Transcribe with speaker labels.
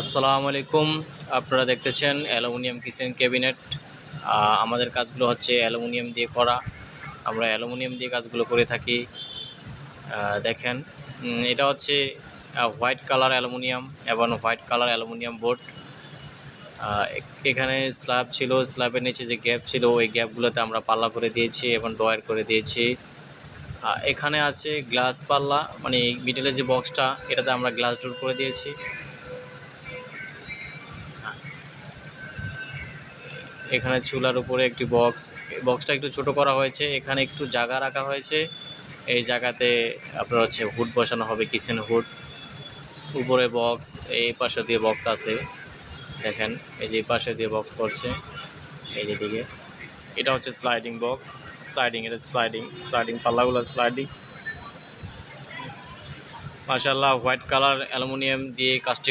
Speaker 1: আসসালামু আলাইকুম। আপনারা দেখতেছেন অ্যালুমিনিয়াম কিচেন ক্যাবিনেট। আমাদের কাজগুলো হচ্ছে অ্যালুমিনিয়াম দিয়ে করা। আমরা অ্যালুমিনিয়াম দিয়ে কাজগুলো করে থাকি। দেখেন, এটা হচ্ছে হোয়াইট কালার অ্যালুমিনিয়াম এবং হোয়াইট কালার অ্যালুমিনিয়াম বোর্ড। এখানে স্ল্যাব ছিল, স্ল্যাবের নিচে যে গ্যাপ ছিল ওই গ্যাপগুলোতে আমরা পাল্লা করে দিয়েছি এবং ডয়ার করে দিয়েছি। এখানে আছে গ্লাস পাল্লা, মানে মিডলে যে বক্সটা এটাতে আমরা গ্লাস ডোর করে দিয়েছি। এখানে চুলার উপরে একটি বক্সটা একটু ছোট করা হয়েছে, এখানে একটু জায়গা রাখা হয়েছে। এই জায়গাতে আপনার হচ্ছে হুড বসানো হবে, কিচেন হুড। উপরে বক্স, এই পাশে দিয়ে বক্স আছে, দেখেন এই যে পাশে দিয়ে বক্স করছে এই যেদিকে। এটা হচ্ছে স্লাইডিং বক্স, এটা স্লাইডিং পাল্লাগুলো স্লাইডিং। মাশাআল্লাহ, হোয়াইট কালার অ্যালুমিনিয়াম দিয়ে কাজটি